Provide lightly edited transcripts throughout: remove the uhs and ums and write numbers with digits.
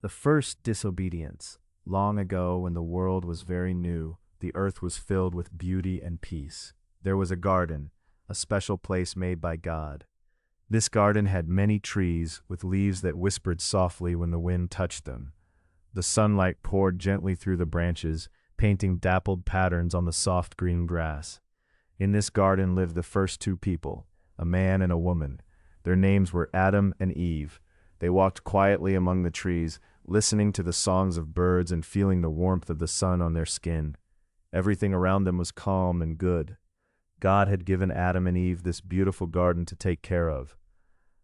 The first disobedience. Long ago, when the world was very new, the earth was filled with beauty and peace. There was a garden, a special place made by God. This garden had many trees with leaves that whispered softly when the wind touched them. The sunlight poured gently through the branches, painting dappled patterns on the soft green grass. In this garden lived the first two people, a man and a woman. Their names were Adam and Eve. They walked quietly among the trees, listening to the songs of birds and feeling the warmth of the sun on their skin. Everything around them was calm and good. God had given Adam and Eve this beautiful garden to take care of.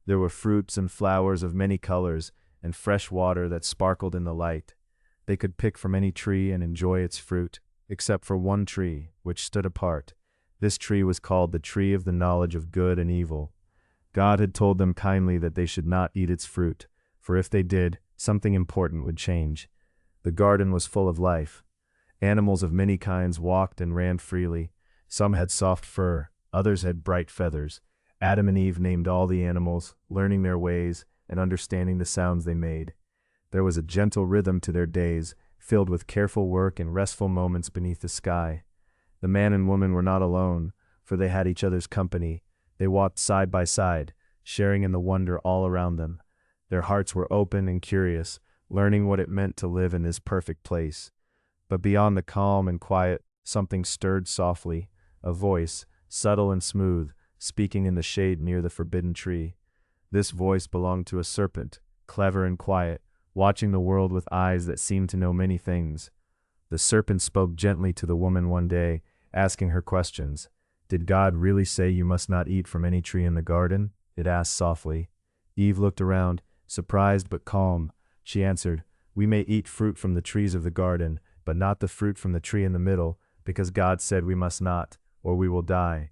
There were fruits and flowers of many colors, and fresh water that sparkled in the light. They could pick from any tree and enjoy its fruit, except for one tree, which stood apart. This tree was called the tree of the knowledge of good and evil. God had told them kindly that they should not eat its fruit, for if they did, something important would change. The garden was full of life. Animals of many kinds walked and ran freely. Some had soft fur, others had bright feathers. Adam and Eve named all the animals, learning their ways and understanding the sounds they made. There was a gentle rhythm to their days, filled with careful work and restful moments beneath the sky. The man and woman were not alone, for they had each other's company. They walked side by side, sharing in the wonder all around them. Their hearts were open and curious, learning what it meant to live in this perfect place. But beyond the calm and quiet, something stirred softly, a voice, subtle and smooth, speaking in the shade near the forbidden tree. This voice belonged to a serpent, clever and quiet, watching the world with eyes that seemed to know many things. The serpent spoke gently to the woman one day, asking her questions. "Did God really say you must not eat from any tree in the garden?" it asked softly. Eve looked around, surprised but calm. She answered, "We may eat fruit from the trees of the garden, but not the fruit from the tree in the middle, because God said we must not, or we will die."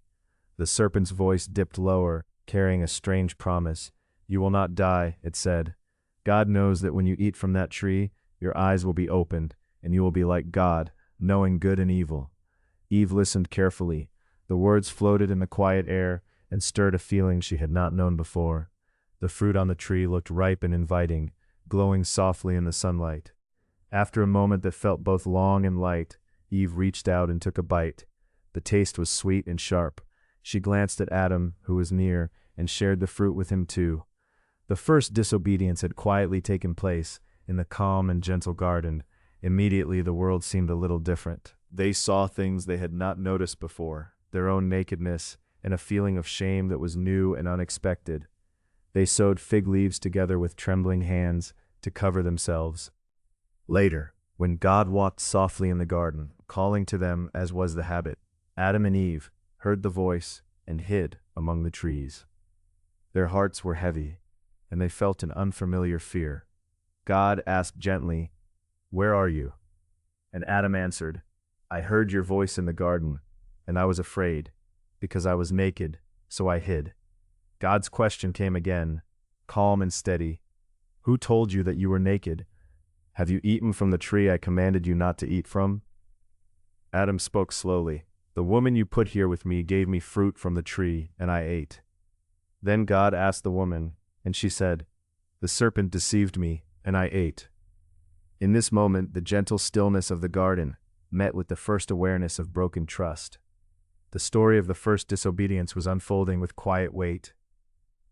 The serpent's voice dipped lower, carrying a strange promise. "You will not die," it said. "God knows that when you eat from that tree, your eyes will be opened, and you will be like God, knowing good and evil." Eve listened carefully. The words floated in the quiet air and stirred a feeling she had not known before. The fruit on the tree looked ripe and inviting, glowing softly in the sunlight. After a moment that felt both long and light, Eve reached out and took a bite. The taste was sweet and sharp. She glanced at Adam, who was near, and shared the fruit with him too. The first disobedience had quietly taken place in the calm and gentle garden. Immediately the world seemed a little different. They saw things they had not noticed before, their own nakedness, and a feeling of shame that was new and unexpected. They sewed fig leaves together with trembling hands to cover themselves. Later, when God walked softly in the garden, calling to them as was the habit, Adam and Eve heard the voice and hid among the trees. Their hearts were heavy, and they felt an unfamiliar fear. God asked gently, "Where are you?" And Adam answered, "I heard your voice in the garden, and I was afraid, because I was naked, so I hid." God's question came again, calm and steady. "Who told you that you were naked? Have you eaten from the tree I commanded you not to eat from?" Adam spoke slowly. "The woman you put here with me gave me fruit from the tree, and I ate." Then God asked the woman, and she said, "The serpent deceived me, and I ate." In this moment, the gentle stillness of the garden met with the first awareness of broken trust. The story of the first disobedience was unfolding with quiet weight.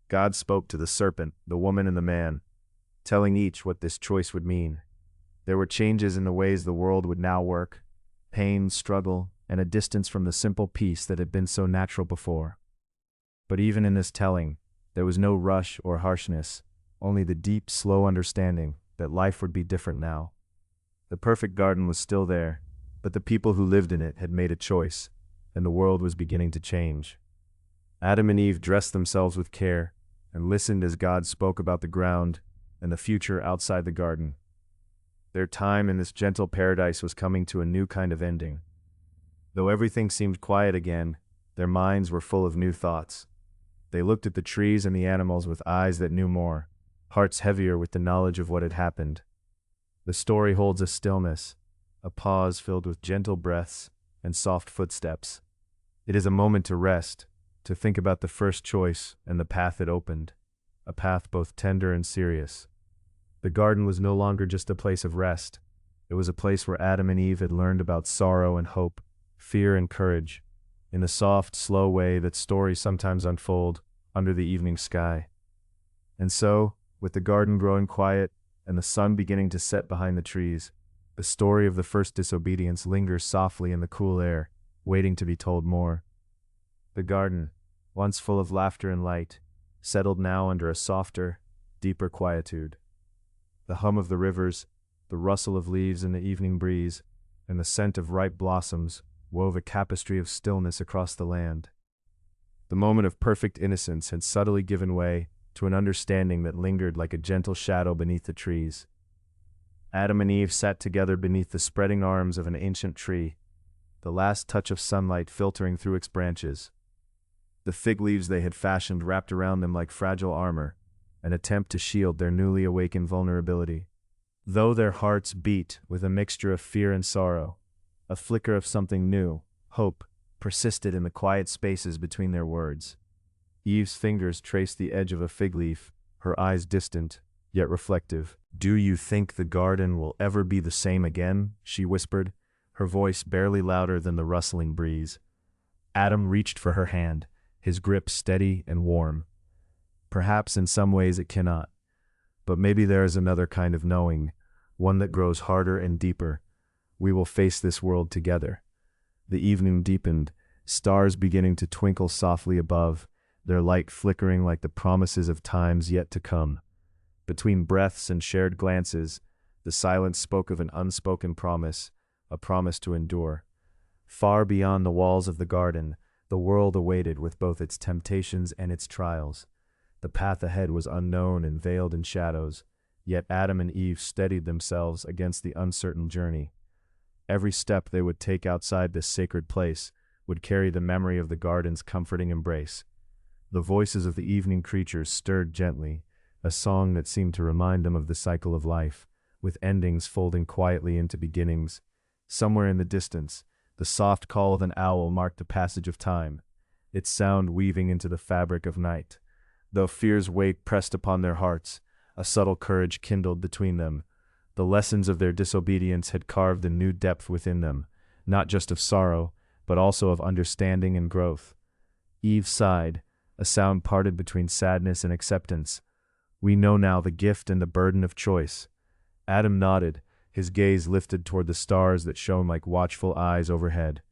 God spoke to the serpent, the woman, and the man, telling each what this choice would mean. There were changes in the ways the world would now work, pain, struggle, and a distance from the simple peace that had been so natural before. But even in this telling, there was no rush or harshness, only the deep, slow understanding that life would be different now. The perfect garden was still there, but the people who lived in it had made a choice, and the world was beginning to change. Adam and Eve dressed themselves with care and listened as God spoke about the ground and the future outside the garden. Their time in this gentle paradise was coming to a new kind of ending. Though everything seemed quiet again, their minds were full of new thoughts. They looked at the trees and the animals with eyes that knew more, hearts heavier with the knowledge of what had happened. The story holds a stillness, a pause filled with gentle breaths and soft footsteps. It is a moment to rest, to think about the first choice and the path it opened, a path both tender and serious. The garden was no longer just a place of rest. It was a place where Adam and Eve had learned about sorrow and hope, fear and courage, in the soft, slow way that stories sometimes unfold under the evening sky. And so, with the garden growing quiet and the sun beginning to set behind the trees, the story of the first disobedience lingers softly in the cool air, waiting to be told more. The garden, once full of laughter and light, settled now under a softer, deeper quietude. The hum of the rivers, the rustle of leaves in the evening breeze, and the scent of ripe blossoms wove a tapestry of stillness across the land. The moment of perfect innocence had subtly given way to an understanding that lingered like a gentle shadow beneath the trees. Adam and Eve sat together beneath the spreading arms of an ancient tree, the last touch of sunlight filtering through its branches. The fig leaves they had fashioned wrapped around them like fragile armor, an attempt to shield their newly awakened vulnerability. Though their hearts beat with a mixture of fear and sorrow, a flicker of something new, hope, persisted in the quiet spaces between their words. Eve's fingers traced the edge of a fig leaf, her eyes distant, yet reflective. "Do you think the garden will ever be the same again?" she whispered, her voice barely louder than the rustling breeze. Adam reached for her hand, his grip steady and warm. "Perhaps in some ways it cannot, but maybe there is another kind of knowing, one that grows harder and deeper. We will face this world together." The evening deepened, stars beginning to twinkle softly above, their light flickering like the promises of times yet to come. Between breaths and shared glances, the silence spoke of an unspoken promise, a promise to endure. Far beyond the walls of the garden, the world awaited with both its temptations and its trials. The path ahead was unknown and veiled in shadows, yet Adam and Eve steadied themselves against the uncertain journey. Every step they would take outside this sacred place would carry the memory of the garden's comforting embrace. The voices of the evening creatures stirred gently, a song that seemed to remind them of the cycle of life, with endings folding quietly into beginnings. Somewhere in the distance, the soft call of an owl marked the passage of time, its sound weaving into the fabric of night. Though fear's weight pressed upon their hearts, a subtle courage kindled between them. The lessons of their disobedience had carved a new depth within them, not just of sorrow, but also of understanding and growth. Eve sighed, a sound parted between sadness and acceptance. "We know now the gift and the burden of choice." Adam nodded, his gaze lifted toward the stars that shone like watchful eyes overhead.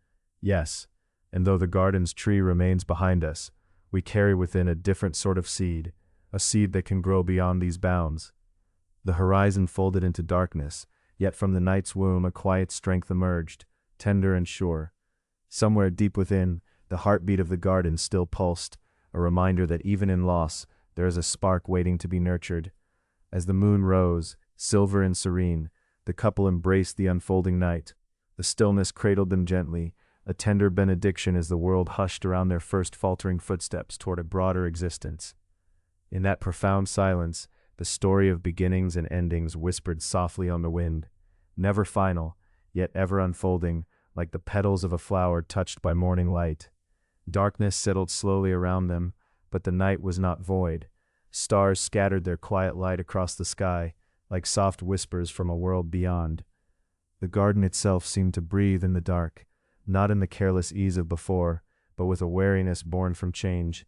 "Yes, and though the garden's tree remains behind us, we carry within a different sort of seed, a seed that can grow beyond these bounds." The horizon folded into darkness, yet from the night's womb a quiet strength emerged, tender and sure. Somewhere deep within, the heartbeat of the garden still pulsed, a reminder that even in loss, there is a spark waiting to be nurtured. As the moon rose, silver and serene, the couple embraced the unfolding night. The stillness cradled them gently, a tender benediction as the world hushed around their first faltering footsteps toward a broader existence. In that profound silence, the story of beginnings and endings whispered softly on the wind, never final, yet ever unfolding, like the petals of a flower touched by morning light. Darkness settled slowly around them, but the night was not void. Stars scattered their quiet light across the sky, like soft whispers from a world beyond. The garden itself seemed to breathe in the dark, not in the careless ease of before, but with a wariness born from change.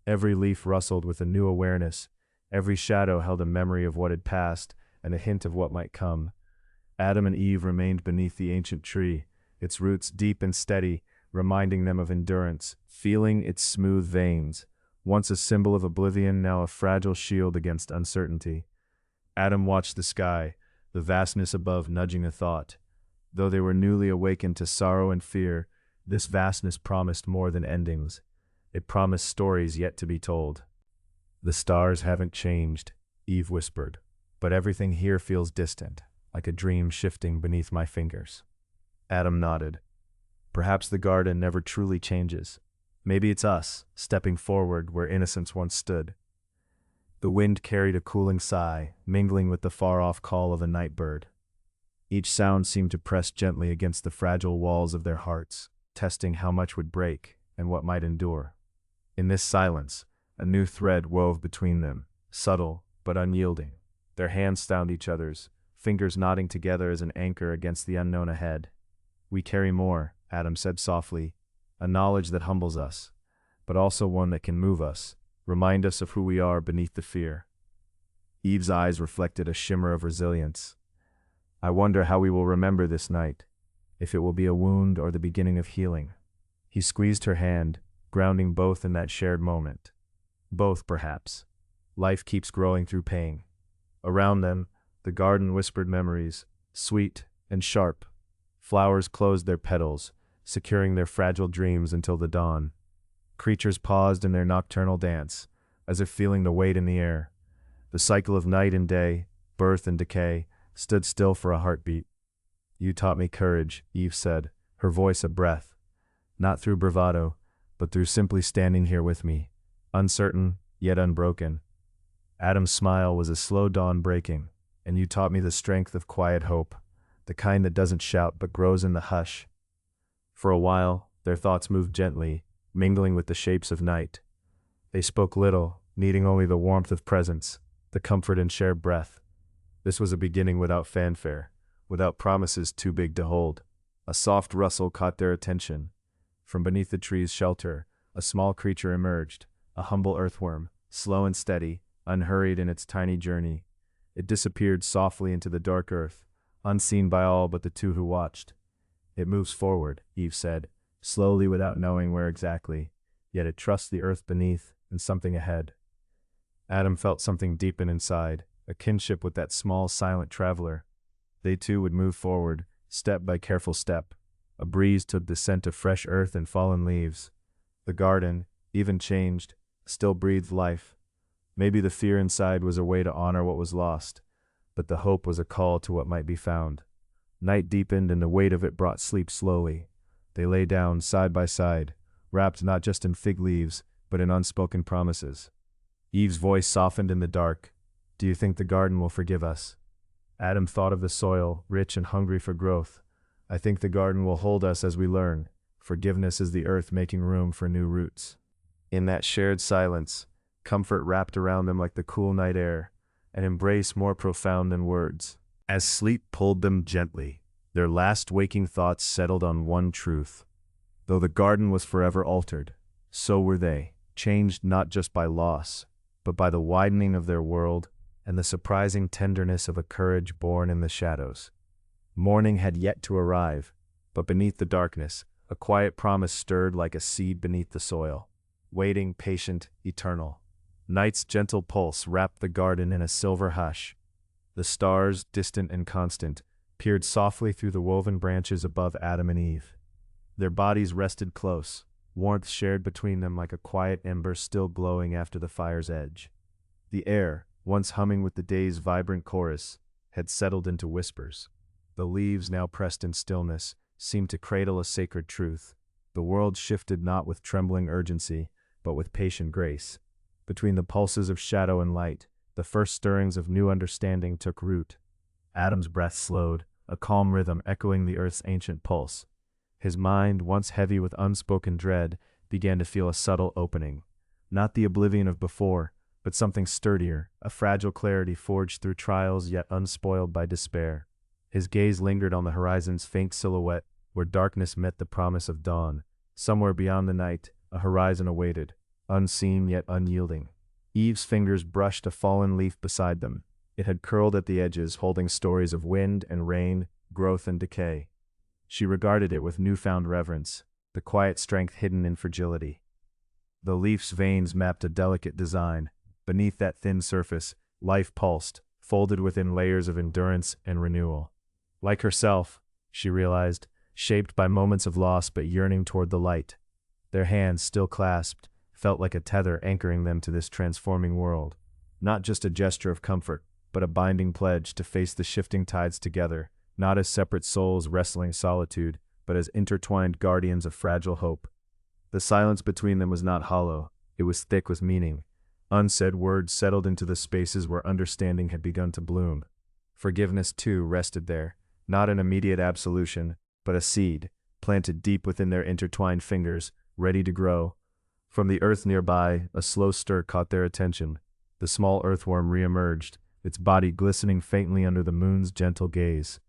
Every leaf rustled with a new awareness, every shadow held a memory of what had passed and a hint of what might come. Adam and Eve remained beneath the ancient tree, its roots deep and steady, reminding them of endurance, feeling its smooth veins, once a symbol of oblivion, now a fragile shield against uncertainty. Adam watched the sky, the vastness above nudging a thought. Though they were newly awakened to sorrow and fear, this vastness promised more than endings. It promised stories yet to be told. "The stars haven't changed," Eve whispered, "but everything here feels distant, like a dream shifting beneath my fingers." Adam nodded. Perhaps the garden never truly changes. Maybe it's us, stepping forward where innocence once stood. The wind carried a cooling sigh, mingling with the far-off call of a night bird. Each sound seemed to press gently against the fragile walls of their hearts, testing how much would break and what might endure. In this silence, a new thread wove between them, subtle but unyielding. Their hands found each other's, fingers knotting together as an anchor against the unknown ahead. "We carry more," Adam said softly, "a knowledge that humbles us, but also one that can move us, remind us of who we are beneath the fear." Eve's eyes reflected a shimmer of resilience. "I wonder how we will remember this night, if it will be a wound or the beginning of healing." He squeezed her hand, grounding both in that shared moment. Both, perhaps. Life keeps growing through pain. Around them, the garden whispered memories, sweet and sharp. Flowers closed their petals, securing their fragile dreams until the dawn. Creatures paused in their nocturnal dance, as if feeling the weight in the air. The cycle of night and day, birth and decay, stood still for a heartbeat. "You taught me courage," Eve said, her voice a breath. "Not through bravado, but through simply standing here with me, uncertain, yet unbroken." Adam's smile was a slow dawn breaking. "And you taught me the strength of quiet hope, the kind that doesn't shout but grows in the hush." For a while, their thoughts moved gently, mingling with the shapes of night. They spoke little, needing only the warmth of presence, the comfort and shared breath. This was a beginning without fanfare, without promises too big to hold. A soft rustle caught their attention. From beneath the tree's shelter, a small creature emerged, a humble earthworm, slow and steady, unhurried in its tiny journey. It disappeared softly into the dark earth, unseen by all but the two who watched. "It moves forward," Eve said, slowly without knowing where exactly, yet it trusts the earth beneath and something ahead. Adam felt something deepen inside, a kinship with that small, silent traveler. They too would move forward, step by careful step. A breeze took the scent of fresh earth and fallen leaves. The garden, even changed, still breathed life. Maybe the fear inside was a way to honor what was lost, but the hope was a call to what might be found. Night deepened and the weight of it brought sleep slowly. They lay down side by side, wrapped not just in fig leaves, but in unspoken promises. Eve's voice softened in the dark. "Do you think the garden will forgive us?" Adam thought of the soil, rich and hungry for growth. "I think the garden will hold us as we learn. Forgiveness is the earth making room for new roots." In that shared silence, comfort wrapped around them like the cool night air, an embrace more profound than words. As sleep pulled them gently, their last waking thoughts settled on one truth. Though the garden was forever altered, so were they, changed not just by loss, but by the widening of their world and the surprising tenderness of a courage born in the shadows. Morning had yet to arrive, but beneath the darkness, a quiet promise stirred like a seed beneath the soil, waiting, patient, eternal. Night's gentle pulse wrapped the garden in a silver hush. The stars, distant and constant, peered softly through the woven branches above Adam and Eve. Their bodies rested close, warmth shared between them like a quiet ember still glowing after the fire's edge. The air, once humming with the day's vibrant chorus, had settled into whispers. The leaves, now pressed in stillness, seemed to cradle a sacred truth. The world shifted not with trembling urgency, but with patient grace. Between the pulses of shadow and light, the first stirrings of new understanding took root. Adam's breath slowed, a calm rhythm echoing the earth's ancient pulse. His mind, once heavy with unspoken dread, began to feel a subtle opening. Not the oblivion of before, but something sturdier, a fragile clarity forged through trials yet unspoiled by despair. His gaze lingered on the horizon's faint silhouette, where darkness met the promise of dawn. Somewhere beyond the night, a horizon awaited, unseen yet unyielding. Eve's fingers brushed a fallen leaf beside them. It had curled at the edges, holding stories of wind and rain, growth and decay. She regarded it with newfound reverence, the quiet strength hidden in fragility. The leaf's veins mapped a delicate design. Beneath that thin surface, life pulsed, folded within layers of endurance and renewal. Like herself, she realized, shaped by moments of loss but yearning toward the light. Their hands, still clasped, felt like a tether anchoring them to this transforming world. Not just a gesture of comfort, but a binding pledge to face the shifting tides together, not as separate souls wrestling solitude, but as intertwined guardians of fragile hope. The silence between them was not hollow, it was thick with meaning. Unsaid words settled into the spaces where understanding had begun to bloom. Forgiveness, too, rested there, not an immediate absolution, but a seed, planted deep within their intertwined fingers, ready to grow. From the earth nearby, a slow stir caught their attention. The small earthworm reemerged, its body glistening faintly under the moon's gentle gaze.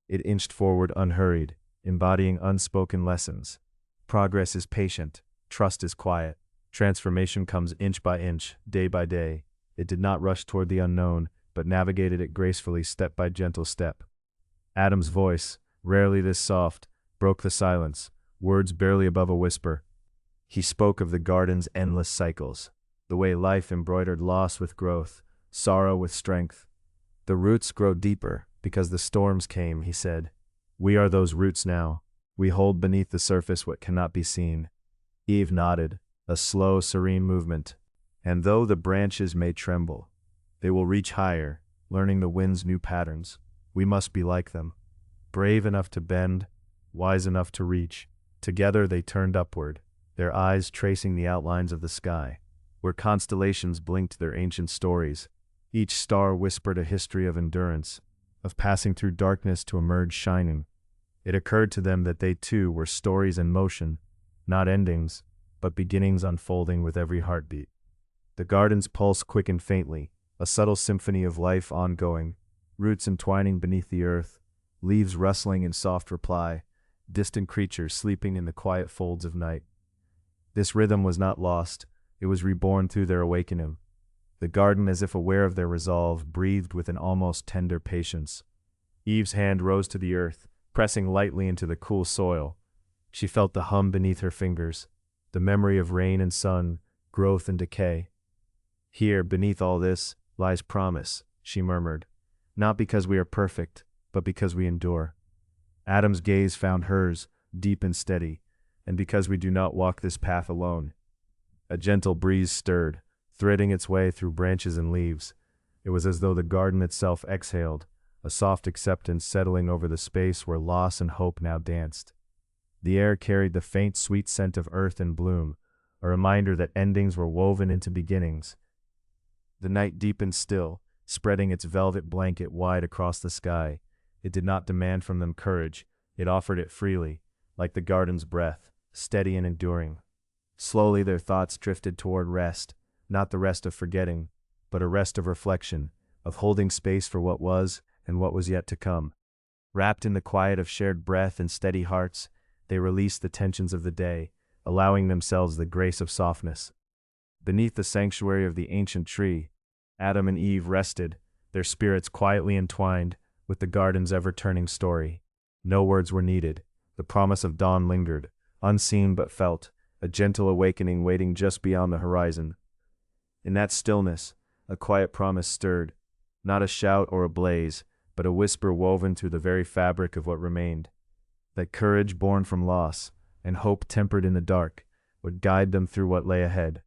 It inched forward unhurried, embodying unspoken lessons. Progress is patient, trust is quiet, transformation comes inch by inch, day by day. It did not rush toward the unknown, but navigated it gracefully step by gentle step. Adam's voice, rarely this soft, broke the silence, words barely above a whisper. He spoke of the garden's endless cycles, the way life embroidered loss with growth, sorrow with strength. The roots grow deeper because the storms came, he said. We are those roots now. We hold beneath the surface what cannot be seen. Eve nodded, a slow, serene movement. And though the branches may tremble, they will reach higher, learning the wind's new patterns. We must be like them, brave enough to bend, wise enough to reach. Together they turned upward, their eyes tracing the outlines of the sky, where constellations blinked their ancient stories. Each star whispered a history of endurance, of passing through darkness to emerge shining. It occurred to them that they too were stories in motion, not endings, but beginnings unfolding with every heartbeat. The garden's pulse quickened faintly, a subtle symphony of life ongoing, roots entwining beneath the earth, leaves rustling in soft reply, distant creatures sleeping in the quiet folds of night. This rhythm was not lost, it was reborn through their awakening. The garden, as if aware of their resolve, breathed with an almost tender patience. Eve's hand rose to the earth, pressing lightly into the cool soil. She felt the hum beneath her fingers, the memory of rain and sun, growth and decay. Here, beneath all this, lies promise, she murmured. Not because we are perfect, but because we endure. Adam's gaze found hers, deep and steady, and because we do not walk this path alone. A gentle breeze stirred, threading its way through branches and leaves. It was as though the garden itself exhaled, a soft acceptance settling over the space where loss and hope now danced. The air carried the faint, sweet scent of earth and bloom, a reminder that endings were woven into beginnings. The night deepened still, spreading its velvet blanket wide across the sky. It did not demand from them courage, it offered it freely, like the garden's breath, steady and enduring. Slowly their thoughts drifted toward rest, not the rest of forgetting, but a rest of reflection, of holding space for what was and what was yet to come. Wrapped in the quiet of shared breath and steady hearts, they released the tensions of the day, allowing themselves the grace of softness. Beneath the sanctuary of the ancient tree, Adam and Eve rested, their spirits quietly entwined with the garden's ever-turning story. No words were needed. The promise of dawn lingered, unseen but felt, a gentle awakening waiting just beyond the horizon. In that stillness, a quiet promise stirred, not a shout or a blaze, but a whisper woven through the very fabric of what remained. That courage born from loss, and hope tempered in the dark, would guide them through what lay ahead.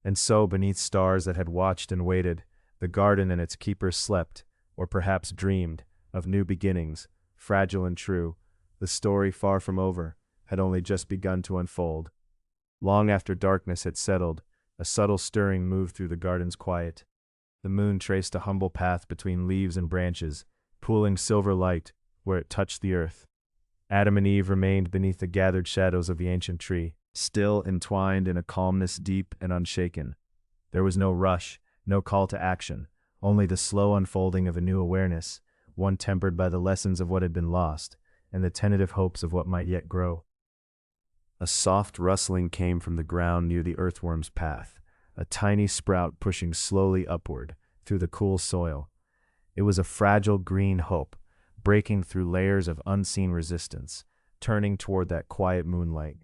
And so, beneath stars that had watched and waited, the garden and its keepers slept, or perhaps dreamed, of new beginnings, fragile and true. The story, far from over, had only just begun to unfold. Long after darkness had settled, a subtle stirring moved through the garden's quiet. The moon traced a humble path between leaves and branches, pooling silver light where it touched the earth. Adam and Eve remained beneath the gathered shadows of the ancient tree, still entwined in a calmness deep and unshaken. There was no rush, no call to action, only the slow unfolding of a new awareness, one tempered by the lessons of what had been lost, and the tentative hopes of what might yet grow. A soft rustling came from the ground near the earthworm's path, a tiny sprout pushing slowly upward through the cool soil. It was a fragile green hope, breaking through layers of unseen resistance, turning toward that quiet moonlight.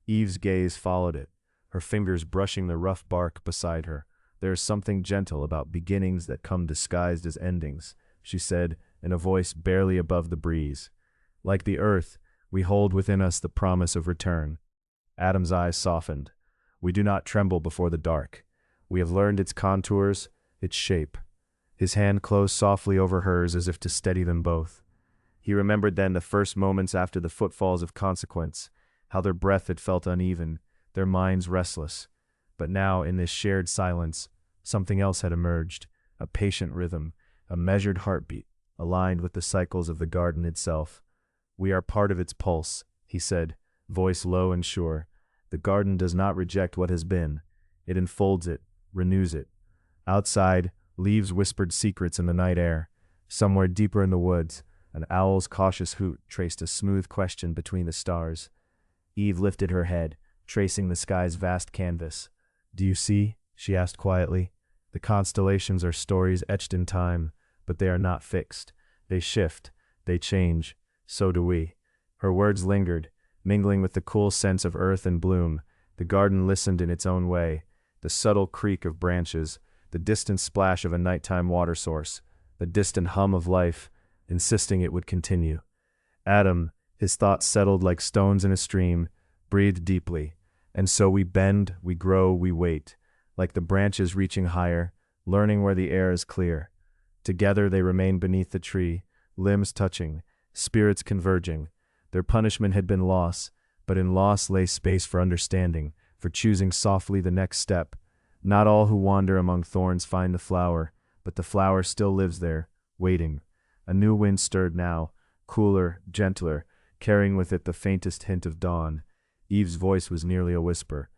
Eve's gaze followed it, her fingers brushing the rough bark beside her. There is something gentle about beginnings that come disguised as endings, she said in a voice barely above the breeze. Like the earth, we hold within us the promise of return. Adam's eyes softened. We do not tremble before the dark. We have learned its contours, its shape. His hand closed softly over hers as if to steady them both. He remembered then the first moments after the footfalls of consequence, how their breath had felt uneven, their minds restless. But now, in this shared silence, something else had emerged, a patient rhythm, a measured heartbeat, aligned with the cycles of the garden itself. We are part of its pulse, he said, voice low and sure. The garden does not reject what has been. It enfolds it, renews it. Outside, Leaves whispered secrets in the night air. Somewhere deeper in the woods, an owl's cautious hoot traced a smooth question between the stars. Eve lifted her head, tracing the sky's vast canvas. "Do you see?" she asked quietly. "The constellations are stories etched in time, but they are not fixed. They shift, they change. So do we." Her words lingered, mingling with the cool scents of earth and bloom. The garden listened in its own way. The subtle creak of branches, the distant splash of a nighttime water source, the distant hum of life, insisting it would continue. Adam, his thoughts settled like stones in a stream, breathed deeply. And so we bend, we grow, we wait, like the branches reaching higher, learning where the air is clear. Together they remained beneath the tree, limbs touching, spirits converging. Their punishment had been loss, but in loss lay space for understanding, for choosing softly the next step. Not all who wander among thorns find the flower, but the flower still lives there, waiting. A new wind stirred now, cooler, gentler, carrying with it the faintest hint of dawn. Eve's voice was nearly a whisper.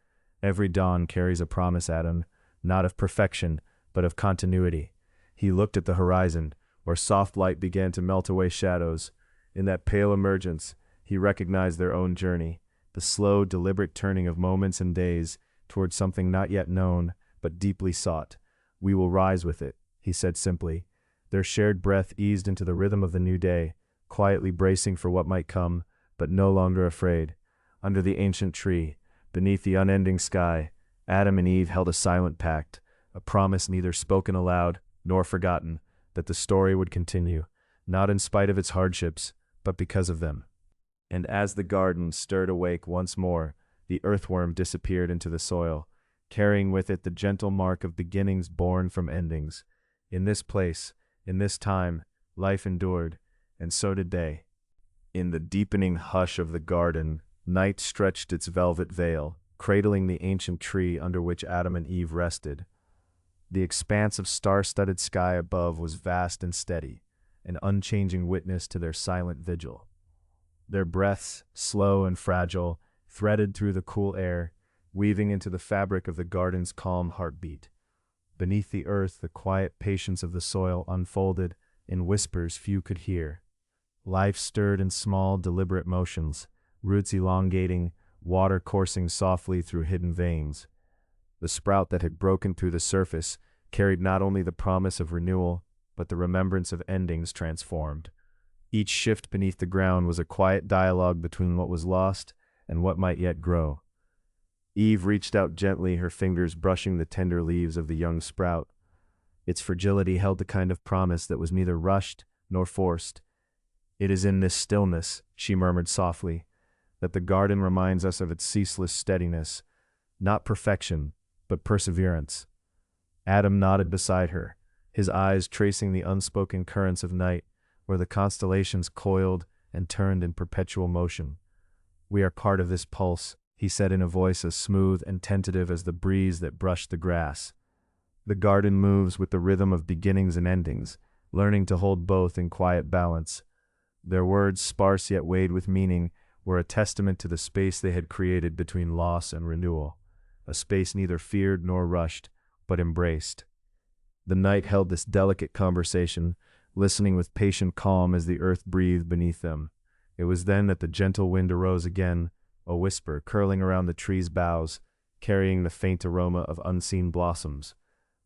"Every dawn carries a promise, Adam, not of perfection, but of continuity." He looked at the horizon, where soft light began to melt away shadows. In that pale emergence, he recognized their own journey, the slow, deliberate turning of moments and days toward something not yet known, but deeply sought. "We will rise with it," he said simply. Their shared breath eased into the rhythm of the new day, quietly bracing for what might come, but no longer afraid. Under the ancient tree, beneath the unending sky, Adam and Eve held a silent pact, a promise neither spoken aloud nor forgotten, that the story would continue, not in spite of its hardships, but because of them. And as the garden stirred awake once more, the earthworm disappeared into the soil, carrying with it the gentle mark of beginnings born from endings. In this place, in this time, life endured, and so did they. In the deepening hush of the garden, night stretched its velvet veil, cradling the ancient tree under which Adam and Eve rested. The expanse of star-studded sky above was vast and steady, an unchanging witness to their silent vigil. Their breaths, slow and fragile, threaded through the cool air, weaving into the fabric of the garden's calm heartbeat. Beneath the earth, the quiet patience of the soil unfolded in whispers few could hear. Life stirred in small, deliberate motions, roots elongating, water coursing softly through hidden veins. The sprout that had broken through the surface carried not only the promise of renewal, but the remembrance of endings transformed. Each shift beneath the ground was a quiet dialogue between what was lost and what might yet grow. Eve reached out gently, her fingers brushing the tender leaves of the young sprout. Its fragility held the kind of promise that was neither rushed nor forced. "It is in this stillness," she murmured softly, "that the garden reminds us of its ceaseless steadiness, not perfection, but perseverance." Adam nodded beside her, his eyes tracing the unspoken currents of night, where the constellations coiled and turned in perpetual motion. "We are part of this pulse," he said in a voice as smooth and tentative as the breeze that brushed the grass. "The garden moves with the rhythm of beginnings and endings, learning to hold both in quiet balance." Their words, sparse yet weighed with meaning, were a testament to the space they had created between loss and renewal, a space neither feared nor rushed, but embraced. The night held this delicate conversation, listening with patient calm as the earth breathed beneath them. It was then that the gentle wind arose again, a whisper curling around the tree's boughs, carrying the faint aroma of unseen blossoms.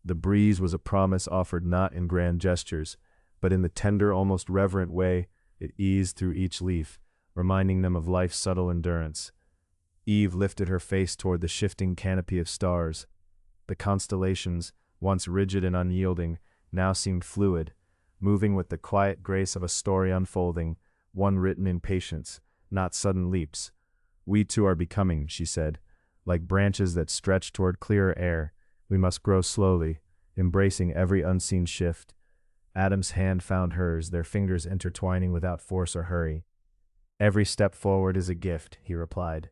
The breeze was a promise offered not in grand gestures, but in the tender, almost reverent way it eased through each leaf, reminding them of life's subtle endurance. Eve lifted her face toward the shifting canopy of stars. The constellations, once rigid and unyielding, now seemed fluid, moving with the quiet grace of a story unfolding, one written in patience, not sudden leaps. "We too are becoming," she said. "Like branches that stretch toward clearer air, we must grow slowly, embracing every unseen shift." Adam's hand found hers, their fingers intertwining without force or hurry. "Every step forward is a gift," he replied,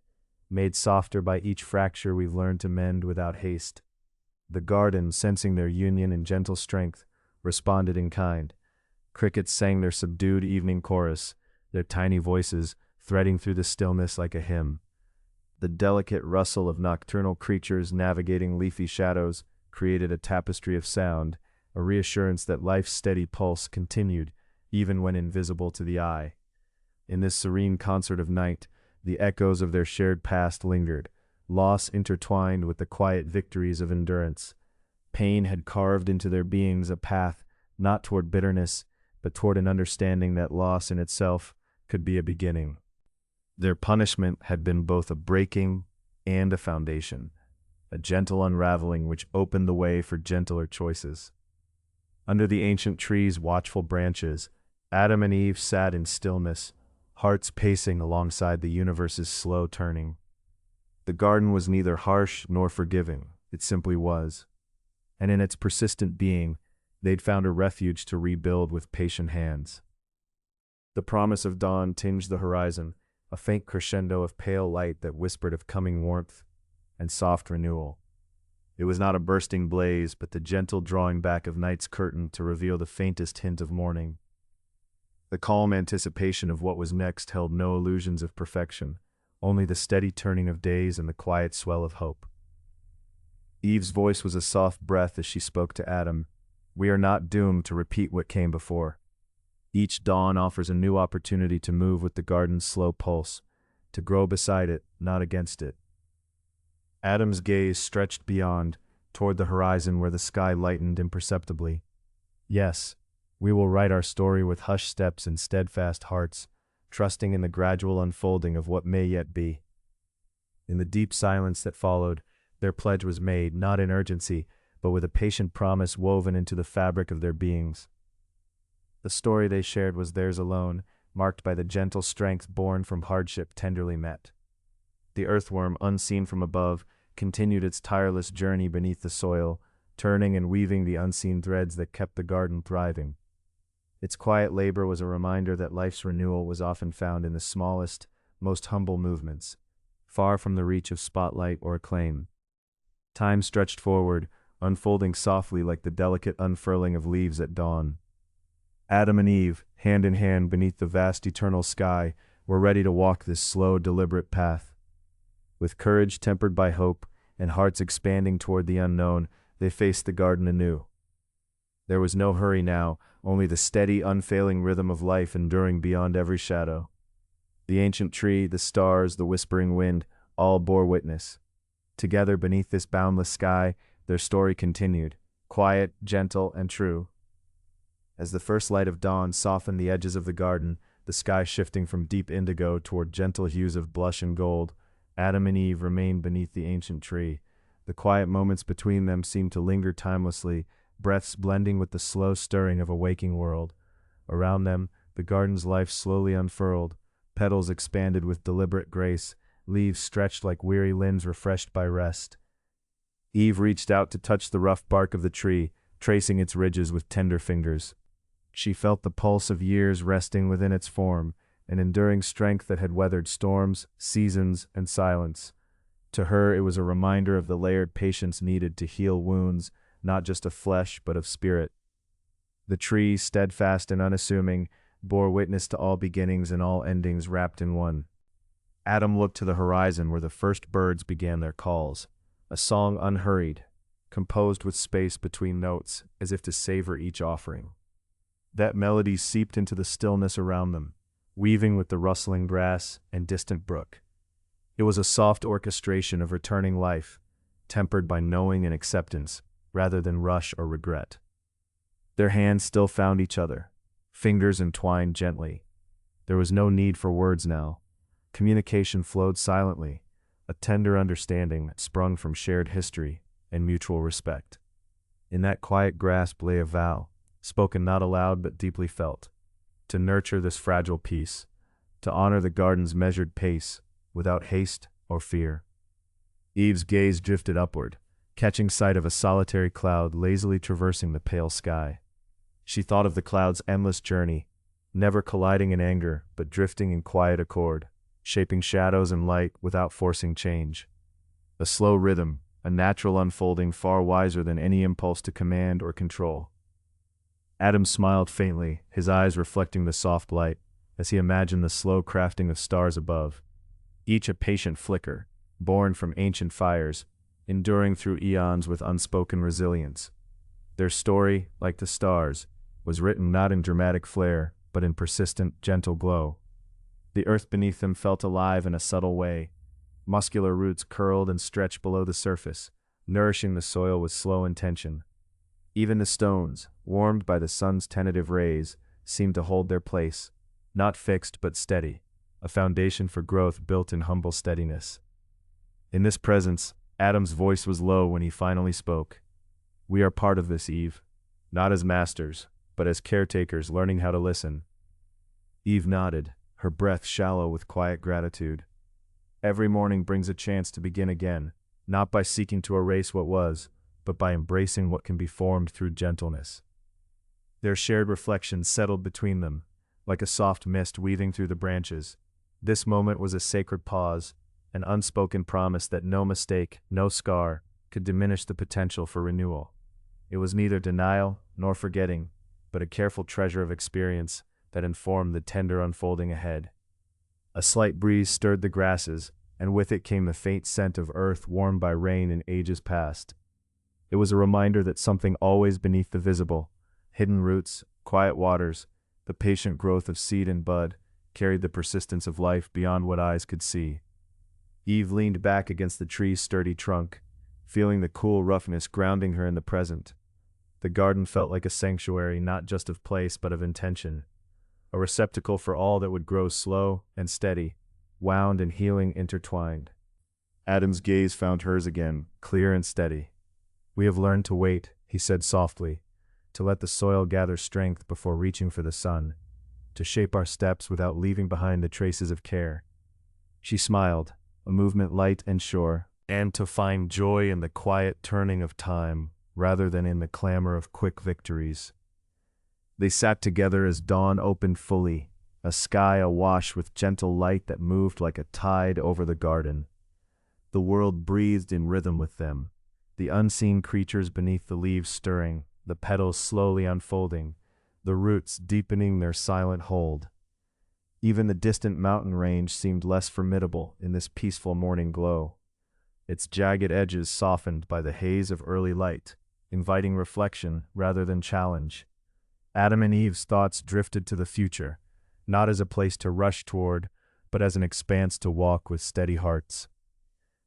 "made softer by each fracture we've learned to mend without haste." The garden, sensing their union in gentle strength, responded in kind. Crickets sang their subdued evening chorus, their tiny voices threading through the stillness like a hymn. The delicate rustle of nocturnal creatures navigating leafy shadows created a tapestry of sound, a reassurance that life's steady pulse continued, even when invisible to the eye. In this serene concert of night, the echoes of their shared past lingered, loss intertwined with the quiet victories of endurance. Pain had carved into their beings a path, not toward bitterness, but toward an understanding that loss in itself could be a beginning. Their punishment had been both a breaking and a foundation, a gentle unraveling which opened the way for gentler choices. Under the ancient tree's watchful branches, Adam and Eve sat in stillness, hearts pacing alongside the universe's slow turning. The garden was neither harsh nor forgiving, it simply was. And in its persistent being, they'd found a refuge to rebuild with patient hands. The promise of dawn tinged the horizon, a faint crescendo of pale light that whispered of coming warmth and soft renewal. It was not a bursting blaze, but the gentle drawing back of night's curtain to reveal the faintest hint of morning. The calm anticipation of what was next held no illusions of perfection, only the steady turning of days and the quiet swell of hope. Eve's voice was a soft breath as she spoke to Adam. We are not doomed to repeat what came before. Each dawn offers a new opportunity to move with the garden's slow pulse, to grow beside it, not against it. Adam's gaze stretched beyond, toward the horizon where the sky lightened imperceptibly. Yes, we will write our story with hushed steps and steadfast hearts, trusting in the gradual unfolding of what may yet be. In the deep silence that followed, their pledge was made, not in urgency, but with a patient promise woven into the fabric of their beings. The story they shared was theirs alone, marked by the gentle strength born from hardship tenderly met. The earthworm, unseen from above, continued its tireless journey beneath the soil, turning and weaving the unseen threads that kept the garden thriving. Its quiet labor was a reminder that life's renewal was often found in the smallest, most humble movements, far from the reach of spotlight or acclaim. Time stretched forward, unfolding softly like the delicate unfurling of leaves at dawn. Adam and Eve, hand in hand beneath the vast eternal sky, were ready to walk this slow, deliberate path. With courage tempered by hope and hearts expanding toward the unknown, they faced the garden anew. There was no hurry now, only the steady, unfailing rhythm of life enduring beyond every shadow. The ancient tree, the stars, the whispering wind, all bore witness. Together beneath this boundless sky, their story continued, quiet, gentle, and true. As the first light of dawn softened the edges of the garden, the sky shifting from deep indigo toward gentle hues of blush and gold, Adam and Eve remained beneath the ancient tree. The quiet moments between them seemed to linger timelessly, breaths blending with the slow stirring of a waking world. Around them, the garden's life slowly unfurled, petals expanded with deliberate grace, leaves stretched like weary limbs refreshed by rest. Eve reached out to touch the rough bark of the tree, tracing its ridges with tender fingers. She felt the pulse of years resting within its form, an enduring strength that had weathered storms, seasons, and silence. To her, it was a reminder of the layered patience needed to heal wounds, not just of flesh, but of spirit. The tree, steadfast and unassuming, bore witness to all beginnings and all endings wrapped in one. Adam looked to the horizon where the first birds began their calls, a song unhurried, composed with space between notes, as if to savor each offering. That melody seeped into the stillness around them, weaving with the rustling grass and distant brook. It was a soft orchestration of returning life, tempered by knowing and acceptance, rather than rush or regret. Their hands still found each other, fingers entwined gently. There was no need for words now. Communication flowed silently, a tender understanding that sprung from shared history and mutual respect. In that quiet grasp lay a vow, spoken not aloud but deeply felt, to nurture this fragile peace, to honor the garden's measured pace, without haste or fear. Eve's gaze drifted upward, catching sight of a solitary cloud lazily traversing the pale sky. She thought of the cloud's endless journey, never colliding in anger, but drifting in quiet accord, shaping shadows and light without forcing change. A slow rhythm, a natural unfolding far wiser than any impulse to command or control. Adam smiled faintly, his eyes reflecting the soft light, as he imagined the slow crafting of stars above, each a patient flicker, born from ancient fires, enduring through eons with unspoken resilience. Their story, like the stars, was written not in dramatic flair, but in persistent, gentle glow. The earth beneath them felt alive in a subtle way. Muscular roots curled and stretched below the surface, nourishing the soil with slow intention. Even the stones, warmed by the sun's tentative rays, seemed to hold their place, not fixed but steady, a foundation for growth built in humble steadiness. In this presence, Adam's voice was low when he finally spoke. "We are part of this, Eve, not as masters, but as caretakers learning how to listen." Eve nodded, her breath shallow with quiet gratitude. Every morning brings a chance to begin again, not by seeking to erase what was, but by embracing what can be formed through gentleness. Their shared reflection settled between them, like a soft mist weaving through the branches. This moment was a sacred pause, an unspoken promise that no mistake, no scar, could diminish the potential for renewal. It was neither denial nor forgetting, but a careful treasure of experience that informed the tender unfolding ahead. A slight breeze stirred the grasses, and with it came the faint scent of earth warmed by rain in ages past. It was a reminder that something always beneath the visible, hidden roots, quiet waters, the patient growth of seed and bud, carried the persistence of life beyond what eyes could see. Eve leaned back against the tree's sturdy trunk, feeling the cool roughness grounding her in the present. The garden felt like a sanctuary not just of place but of intention, a receptacle for all that would grow slow and steady, wound and healing intertwined. Adam's gaze found hers again, clear and steady. "We have learned to wait," he said softly, "to let the soil gather strength before reaching for the sun, to shape our steps without leaving behind the traces of care." She smiled, a movement light and sure, and to find joy in the quiet turning of time rather than in the clamor of quick victories. They sat together as dawn opened fully, a sky awash with gentle light that moved like a tide over the garden. The world breathed in rhythm with them, the unseen creatures beneath the leaves stirring, the petals slowly unfolding, the roots deepening their silent hold. Even the distant mountain range seemed less formidable in this peaceful morning glow, its jagged edges softened by the haze of early light, inviting reflection rather than challenge. Adam and Eve's thoughts drifted to the future, not as a place to rush toward, but as an expanse to walk with steady hearts.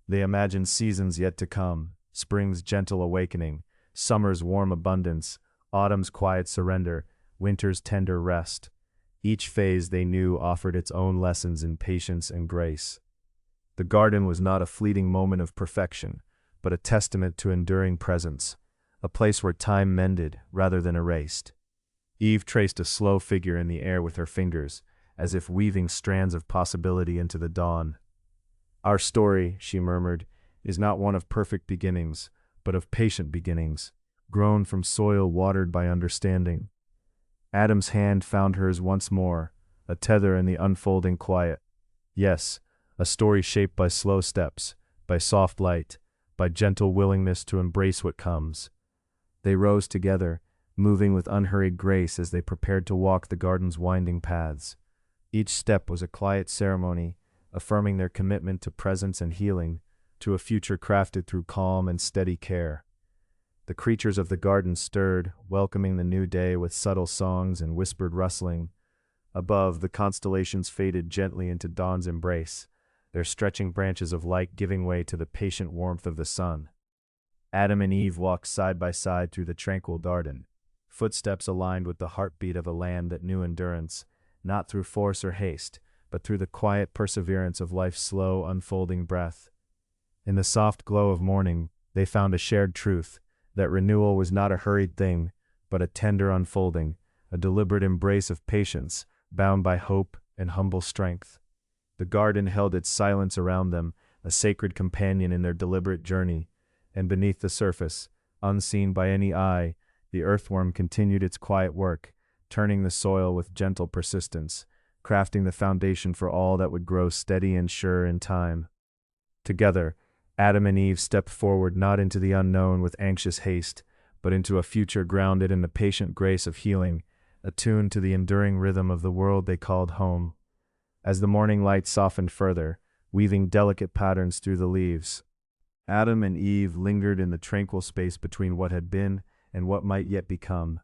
They imagined seasons yet to come, spring's gentle awakening, summer's warm abundance, autumn's quiet surrender, winter's tender rest. Each phase they knew offered its own lessons in patience and grace. The garden was not a fleeting moment of perfection, but a testament to enduring presence, a place where time mended rather than erased. Eve traced a slow figure in the air with her fingers, as if weaving strands of possibility into the dawn. "Our story," she murmured, "is not one of perfect beginnings, but of patient beginnings, grown from soil watered by understanding." Adam's hand found hers once more, a tether in the unfolding quiet. Yes, a story shaped by slow steps, by soft light, by gentle willingness to embrace what comes. They rose together, moving with unhurried grace as they prepared to walk the garden's winding paths. Each step was a quiet ceremony, affirming their commitment to presence and healing, to a future crafted through calm and steady care. The creatures of the garden stirred, welcoming the new day with subtle songs and whispered rustling. Above, the constellations faded gently into dawn's embrace, their stretching branches of light giving way to the patient warmth of the sun. Adam and Eve walked side by side through the tranquil garden, footsteps aligned with the heartbeat of a land that knew endurance, not through force or haste, but through the quiet perseverance of life's slow, unfolding breath. In the soft glow of morning, they found a shared truth, that renewal was not a hurried thing, but a tender unfolding, a deliberate embrace of patience, bound by hope and humble strength. The garden held its silence around them, a sacred companion in their deliberate journey, and beneath the surface, unseen by any eye, the earthworm continued its quiet work, turning the soil with gentle persistence, crafting the foundation for all that would grow steady and sure in time. Together, Adam and Eve stepped forward not into the unknown with anxious haste, but into a future grounded in the patient grace of healing, attuned to the enduring rhythm of the world they called home. As the morning light softened further, weaving delicate patterns through the leaves, Adam and Eve lingered in the tranquil space between what had been and what might yet become.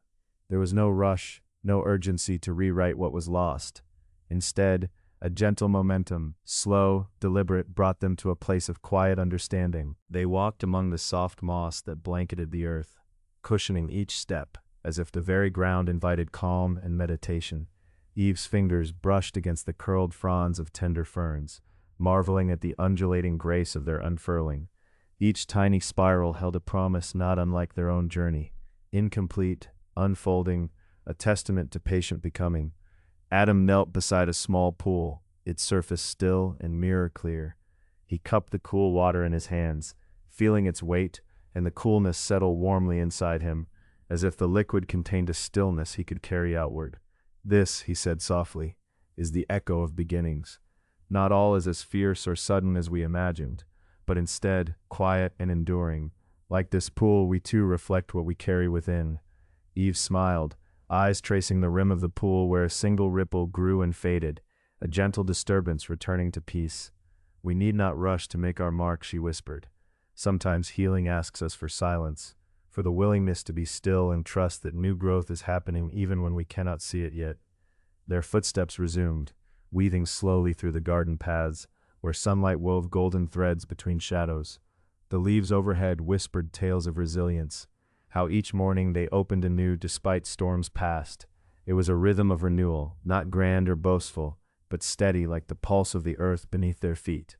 There was no rush, no urgency to rewrite what was lost. Instead, a gentle momentum, slow, deliberate, brought them to a place of quiet understanding. They walked among the soft moss that blanketed the earth, cushioning each step, as if the very ground invited calm and meditation. Eve's fingers brushed against the curled fronds of tender ferns, marveling at the undulating grace of their unfurling. Each tiny spiral held a promise not unlike their own journey, incomplete, unfolding, a testament to patient becoming. Adam knelt beside a small pool, its surface still and mirror clear. He cupped the cool water in his hands, feeling its weight and the coolness settle warmly inside him, as if the liquid contained a stillness he could carry outward. This, he said softly, is the echo of beginnings. Not all is as fierce or sudden as we imagined, but instead quiet and enduring. Like this pool, we too reflect what we carry within. Eve smiled, eyes tracing the rim of the pool where a single ripple grew and faded, a gentle disturbance returning to peace. We need not rush to make our mark, she whispered. Sometimes healing asks us for silence, for the willingness to be still and trust that new growth is happening even when we cannot see it yet. Their footsteps resumed, weaving slowly through the garden paths, where sunlight wove golden threads between shadows. The leaves overhead whispered tales of resilience, how each morning they opened anew despite storms past. It was a rhythm of renewal, not grand or boastful, but steady like the pulse of the earth beneath their feet.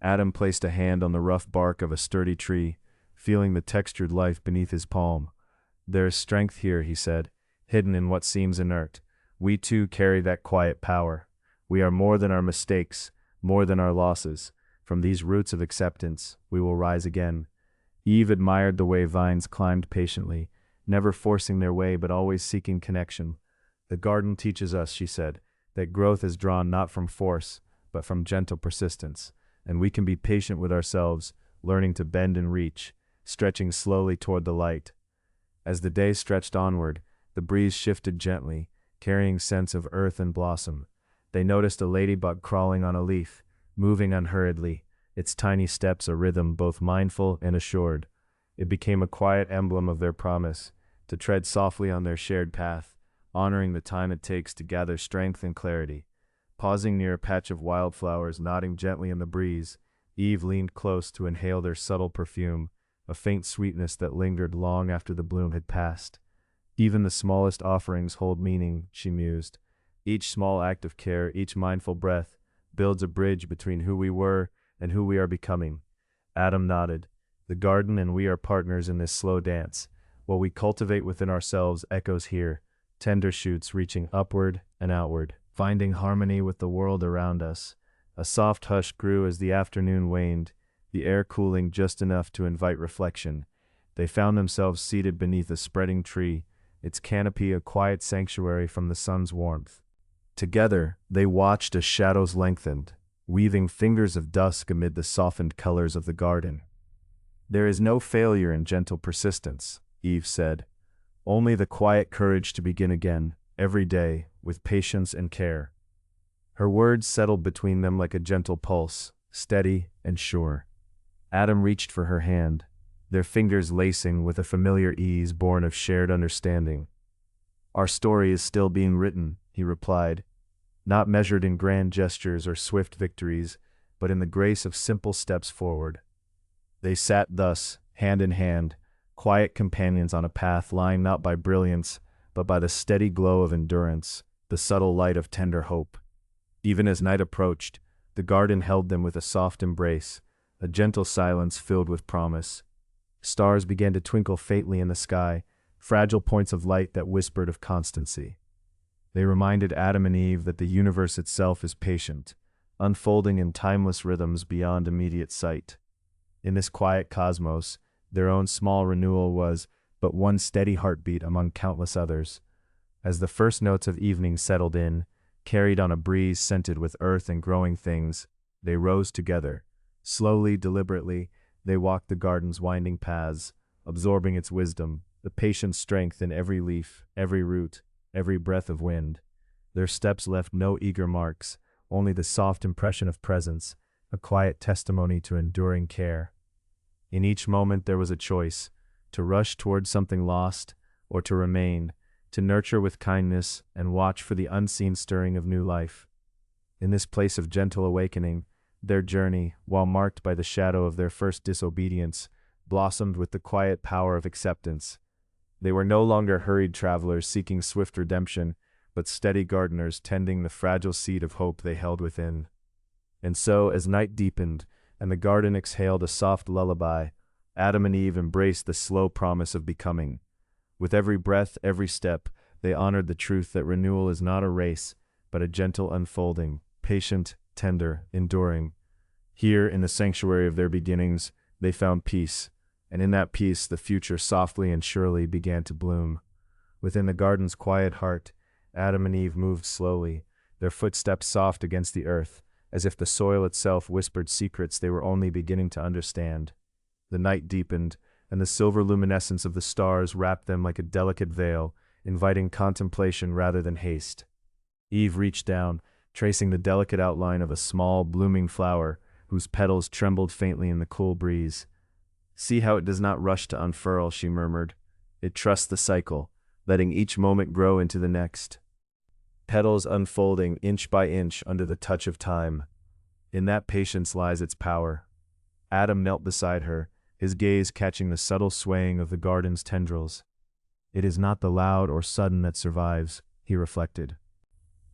Adam placed a hand on the rough bark of a sturdy tree, feeling the textured life beneath his palm. There is strength here, he said, hidden in what seems inert. We too carry that quiet power. We are more than our mistakes, more than our losses. From these roots of acceptance, we will rise again. Eve admired the way vines climbed patiently, never forcing their way but always seeking connection. The garden teaches us, she said, that growth is drawn not from force, but from gentle persistence, and we can be patient with ourselves, learning to bend and reach, stretching slowly toward the light. As the day stretched onward, the breeze shifted gently, carrying scents of earth and blossom. They noticed a ladybug crawling on a leaf, moving unhurriedly, its tiny steps a rhythm both mindful and assured. It became a quiet emblem of their promise, to tread softly on their shared path, honoring the time it takes to gather strength and clarity. Pausing near a patch of wildflowers nodding gently in the breeze, Eve leaned close to inhale their subtle perfume, a faint sweetness that lingered long after the bloom had passed. Even the smallest offerings hold meaning, she mused. Each small act of care, each mindful breath, builds a bridge between who we were and who we are becoming. Adam nodded. The garden and we are partners in this slow dance. What we cultivate within ourselves echoes here, tender shoots reaching upward and outward, finding harmony with the world around us. A soft hush grew as the afternoon waned, the air cooling just enough to invite reflection. They found themselves seated beneath a spreading tree, its canopy a quiet sanctuary from the sun's warmth. Together, they watched as shadows lengthened, weaving fingers of dusk amid the softened colors of the garden. There is no failure in gentle persistence, Eve said. Only the quiet courage to begin again, every day, with patience and care. Her words settled between them like a gentle pulse, steady and sure. Adam reached for her hand, their fingers lacing with a familiar ease born of shared understanding. Our story is still being written, he replied, not measured in grand gestures or swift victories, but in the grace of simple steps forward. They sat thus, hand in hand, quiet companions on a path lined not by brilliance, but by the steady glow of endurance, the subtle light of tender hope. Even as night approached, the garden held them with a soft embrace, a gentle silence filled with promise. Stars began to twinkle faintly in the sky, fragile points of light that whispered of constancy. They reminded Adam and Eve that the universe itself is patient, unfolding in timeless rhythms beyond immediate sight. In this quiet cosmos, their own small renewal was but one steady heartbeat among countless others. As the first notes of evening settled in, carried on a breeze scented with earth and growing things, they rose together. Slowly, deliberately, they walked the garden's winding paths, absorbing its wisdom, the patient strength in every leaf, every root, every breath of wind. Their steps left no eager marks, only the soft impression of presence, a quiet testimony to enduring care. In each moment there was a choice, to rush towards something lost, or to remain, to nurture with kindness and watch for the unseen stirring of new life. In this place of gentle awakening, their journey, while marked by the shadow of their first disobedience, blossomed with the quiet power of acceptance. They were no longer hurried travelers seeking swift redemption, but steady gardeners tending the fragile seed of hope they held within. And so, as night deepened, and the garden exhaled a soft lullaby, Adam and Eve embraced the slow promise of becoming. With every breath, every step, they honored the truth that renewal is not a race, but a gentle unfolding, patient, tender, enduring. Here, in the sanctuary of their beginnings, they found peace, and in that peace the future softly and surely began to bloom. Within the garden's quiet heart, Adam and Eve moved slowly, their footsteps soft against the earth, as if the soil itself whispered secrets they were only beginning to understand. The night deepened, and the silver luminescence of the stars wrapped them like a delicate veil, inviting contemplation rather than haste. Eve reached down, tracing the delicate outline of a small, blooming flower, whose petals trembled faintly in the cool breeze. "See how it does not rush to unfurl," she murmured. "It trusts the cycle, letting each moment grow into the next. Petals unfolding inch by inch under the touch of time. In that patience lies its power." Adam knelt beside her, his gaze catching the subtle swaying of the garden's tendrils. "It is not the loud or sudden that survives," he reflected,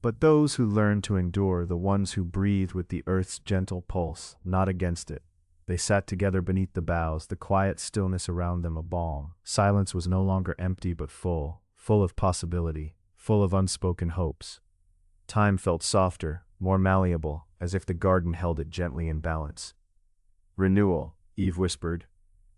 "but those who learn to endure, the ones who breathe with the earth's gentle pulse, not against it." They sat together beneath the boughs, the quiet stillness around them a balm. Silence was no longer empty but full of possibility, full of unspoken hopes. Time felt softer, more malleable, as if the garden held it gently in balance. "Renewal," Eve whispered,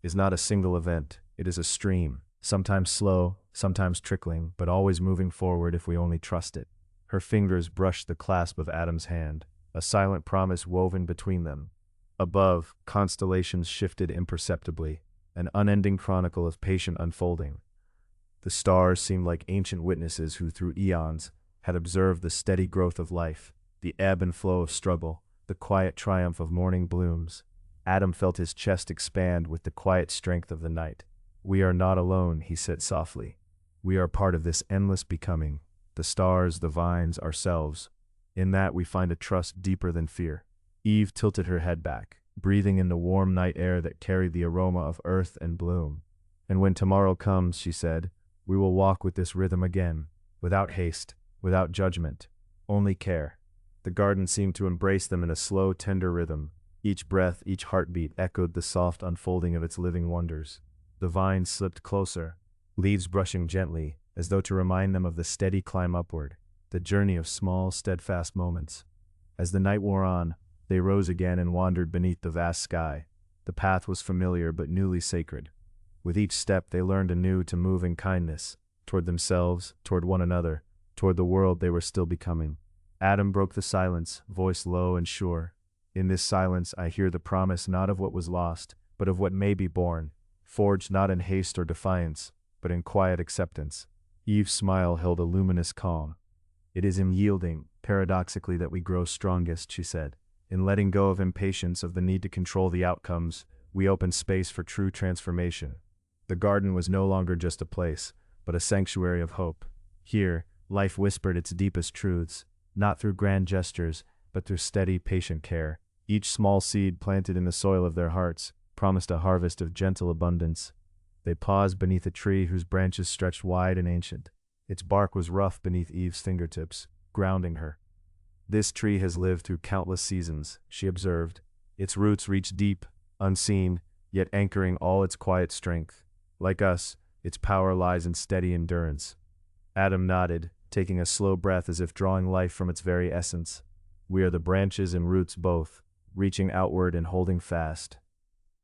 "is not a single event, it is a stream, sometimes slow, sometimes trickling, but always moving forward if we only trust it." Her fingers brushed the clasp of Adam's hand, a silent promise woven between them. Above, constellations shifted imperceptibly, an unending chronicle of patient unfolding. The stars seemed like ancient witnesses who, through eons, had observed the steady growth of life, the ebb and flow of struggle, the quiet triumph of morning blooms. Adam felt his chest expand with the quiet strength of the night. "We are not alone," he said softly. "We are part of this endless becoming, the stars, the vines, ourselves. In that we find a trust deeper than fear." Eve tilted her head back, breathing in the warm night air that carried the aroma of earth and bloom. "And when tomorrow comes," she said, "we will walk with this rhythm again, without haste, without judgment, only care." The garden seemed to embrace them in a slow, tender rhythm. Each breath, each heartbeat echoed the soft unfolding of its living wonders. The vines slipped closer, leaves brushing gently, as though to remind them of the steady climb upward, the journey of small, steadfast moments. As the night wore on, they rose again and wandered beneath the vast sky. The path was familiar but newly sacred. With each step they learned anew to move in kindness, toward themselves, toward one another, toward the world they were still becoming. Adam broke the silence, voice low and sure. "In this silence I hear the promise not of what was lost, but of what may be born, forged not in haste or defiance, but in quiet acceptance." Eve's smile held a luminous calm. "It is in yielding, paradoxically, that we grow strongest," she said. "In letting go of impatience, of the need to control the outcomes, we open space for true transformation." The garden was no longer just a place, but a sanctuary of hope. Here, life whispered its deepest truths, not through grand gestures, but through steady, patient care. Each small seed planted in the soil of their hearts promised a harvest of gentle abundance. They paused beneath a tree whose branches stretched wide and ancient. Its bark was rough beneath Eve's fingertips, grounding her. "This tree has lived through countless seasons," she observed. "Its roots reach deep, unseen, yet anchoring all its quiet strength. Like us, its power lies in steady endurance." Adam nodded, taking a slow breath as if drawing life from its very essence. "We are the branches and roots both, reaching outward and holding fast.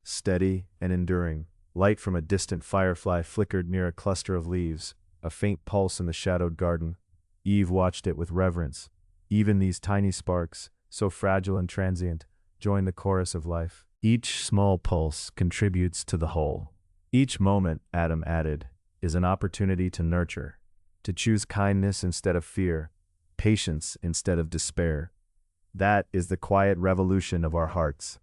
Steady and enduring." Light from a distant firefly flickered near a cluster of leaves, a faint pulse in the shadowed garden. Eve watched it with reverence. Even these tiny sparks, so fragile and transient, join the chorus of life. Each small pulse contributes to the whole. Each moment, Adam added, is an opportunity to nurture, to choose kindness instead of fear, patience instead of despair. That is the quiet revolution of our hearts.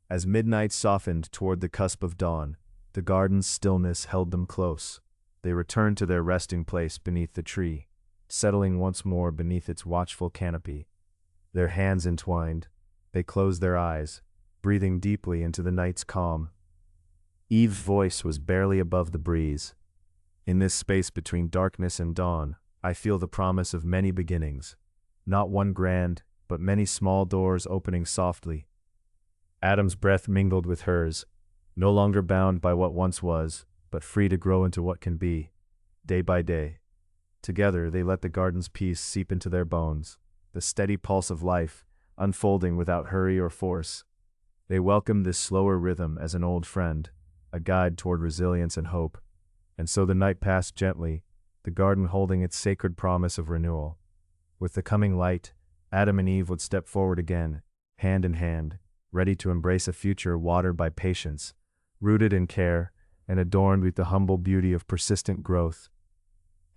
As midnight softened toward the cusp of dawn, The garden's stillness held them close. They returned to their resting place beneath the tree, settling once more beneath its watchful canopy. Their hands entwined, they closed their eyes, breathing deeply into the night's calm. Eve's voice was barely above the breeze. In this space between darkness and dawn, I feel the promise of many beginnings. Not one grand, but many small doors opening softly. Adam's breath mingled with hers, no longer bound by what once was, but free to grow into what can be, day by day. Together they let the garden's peace seep into their bones, the steady pulse of life, unfolding without hurry or force. They welcomed this slower rhythm as an old friend, a guide toward resilience and hope. And so the night passed gently, the garden holding its sacred promise of renewal. With the coming light, Adam and Eve would step forward again, hand in hand, ready to embrace a future watered by patience, rooted in care, and adorned with the humble beauty of persistent growth.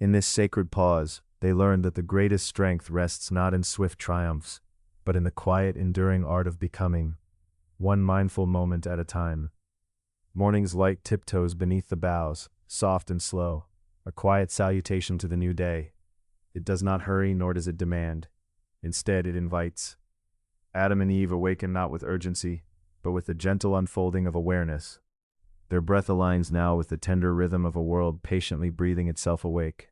In this sacred pause, they learned that the greatest strength rests not in swift triumphs, but in the quiet, enduring art of becoming, one mindful moment at a time. Morning's light tiptoes beneath the boughs, soft and slow, a quiet salutation to the new day. It does not hurry, nor does it demand. Instead, it invites. Adam and Eve awaken not with urgency, but with the gentle unfolding of awareness. Their breath aligns now with the tender rhythm of a world patiently breathing itself awake.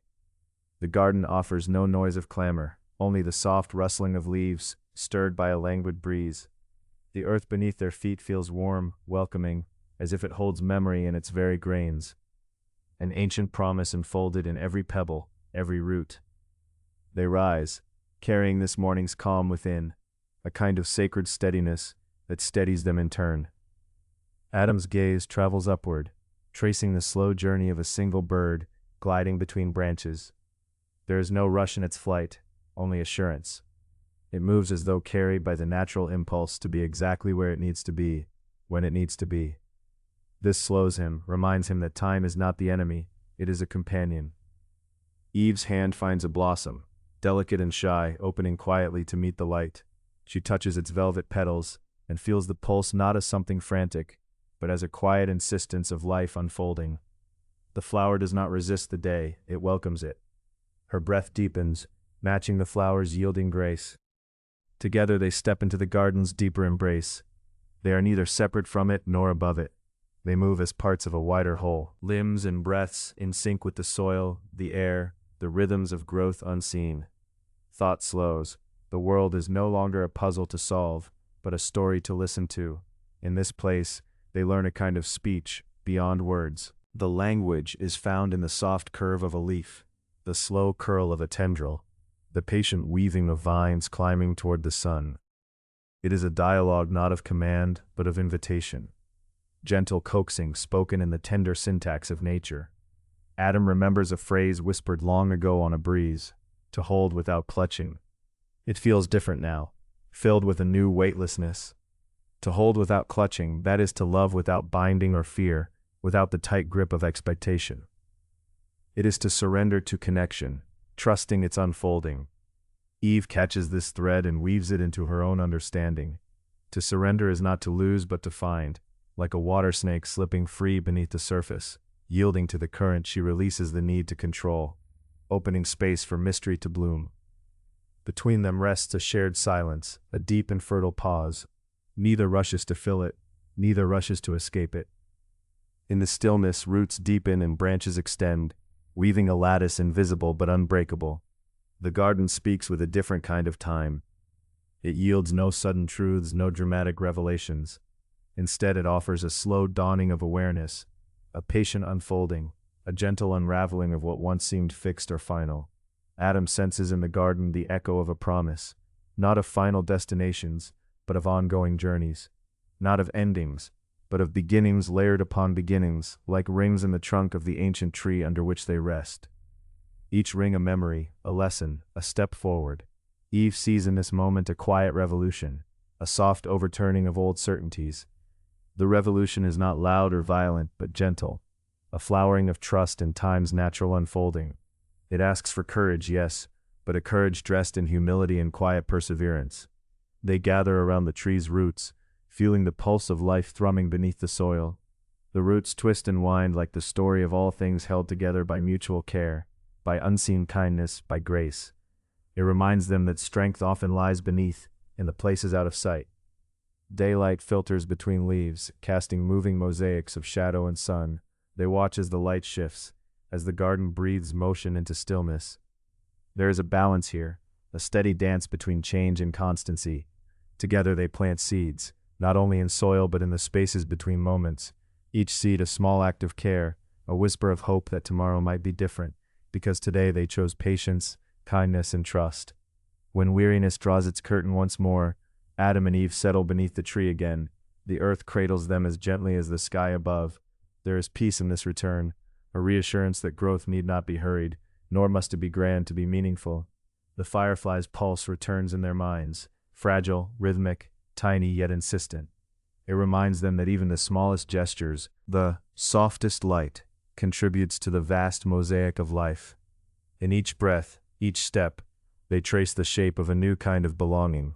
The garden offers no noise of clamor, only the soft rustling of leaves, stirred by a languid breeze. The earth beneath their feet feels warm, welcoming, as if it holds memory in its very grains. An ancient promise enfolded in every pebble, every root. They rise, carrying this morning's calm within, a kind of sacred steadiness that steadies them in turn. Adam's gaze travels upward, tracing the slow journey of a single bird gliding between branches. There is no rush in its flight, only assurance. It moves as though carried by the natural impulse to be exactly where it needs to be, when it needs to be. This slows him, reminds him that time is not the enemy, it is a companion. Eve's hand finds a blossom, delicate and shy, opening quietly to meet the light. She touches its velvet petals and feels the pulse not as something frantic, but as a quiet insistence of life unfolding. The flower does not resist the day, it welcomes it. Her breath deepens, matching the flower's yielding grace. Together they step into the garden's deeper embrace. They are neither separate from it nor above it. They move as parts of a wider whole, limbs and breaths in sync with the soil, the air, the rhythms of growth unseen. Thought slows. The world is no longer a puzzle to solve, but a story to listen to. In this place, they learn a kind of speech beyond words. The language is found in the soft curve of a leaf, the slow curl of a tendril, the patient weaving of vines climbing toward the sun. It is a dialogue not of command, but of invitation. Gentle coaxing spoken in the tender syntax of nature. Adam remembers a phrase whispered long ago on a breeze, to hold without clutching. It feels different now, filled with a new weightlessness. To hold without clutching, that is to love without binding or fear, without the tight grip of expectation. It is to surrender to connection, trusting its unfolding. Eve catches this thread and weaves it into her own understanding. To surrender is not to lose but to find. Like a water snake slipping free beneath the surface, yielding to the current, she releases the need to control, opening space for mystery to bloom. Between them rests a shared silence, a deep and fertile pause. Neither rushes to fill it, neither rushes to escape it. In the stillness, roots deepen and branches extend, weaving a lattice invisible but unbreakable. The garden speaks with a different kind of time. It yields no sudden truths, no dramatic revelations. Instead, it offers a slow dawning of awareness, a patient unfolding, a gentle unraveling of what once seemed fixed or final. Adam senses in the garden the echo of a promise, not of final destinations, but of ongoing journeys, not of endings, but of beginnings layered upon beginnings, like rings in the trunk of the ancient tree under which they rest. Each ring a memory, a lesson, a step forward. Eve sees in this moment a quiet revolution, a soft overturning of old certainties. The revolution is not loud or violent, but gentle, a flowering of trust in time's natural unfolding. It asks for courage, yes, but a courage dressed in humility and quiet perseverance. They gather around the tree's roots, feeling the pulse of life thrumming beneath the soil. The roots twist and wind like the story of all things held together by mutual care, by unseen kindness, by grace. It reminds them that strength often lies beneath, in the places out of sight. Daylight filters between leaves, casting moving mosaics of shadow and sun. They watch as the light shifts, as the garden breathes motion into stillness. There is a balance here, a steady dance between change and constancy. Together they plant seeds, not only in soil but in the spaces between moments. Each seed a small act of care, a whisper of hope that tomorrow might be different, because today they chose patience, kindness, and trust. When weariness draws its curtain once more, Adam and Eve settle beneath the tree again. The earth cradles them as gently as the sky above. There is peace in this return, a reassurance that growth need not be hurried, nor must it be grand to be meaningful. The firefly's pulse returns in their minds, fragile, rhythmic, tiny yet insistent. It reminds them that even the smallest gestures, the softest light, contributes to the vast mosaic of life. In each breath, each step, they trace the shape of a new kind of belonging.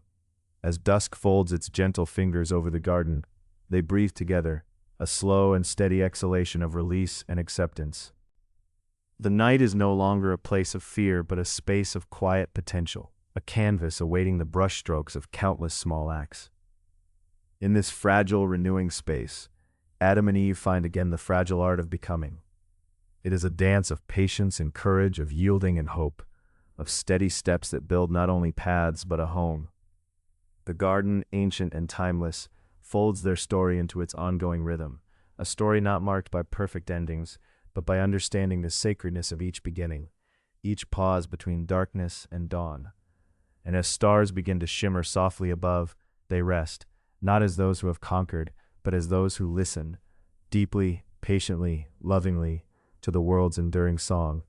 As dusk folds its gentle fingers over the garden, they breathe together, a slow and steady exhalation of release and acceptance. The night is no longer a place of fear but a space of quiet potential, a canvas awaiting the brushstrokes of countless small acts. In this fragile, renewing space, Adam and Eve find again the fragile art of becoming. It is a dance of patience and courage, of yielding and hope, of steady steps that build not only paths but a home. The garden, ancient and timeless, folds their story into its ongoing rhythm, a story not marked by perfect endings, but by understanding the sacredness of each beginning, each pause between darkness and dawn. And as stars begin to shimmer softly above, they rest, not as those who have conquered, but as those who listen, deeply, patiently, lovingly, to the world's enduring song.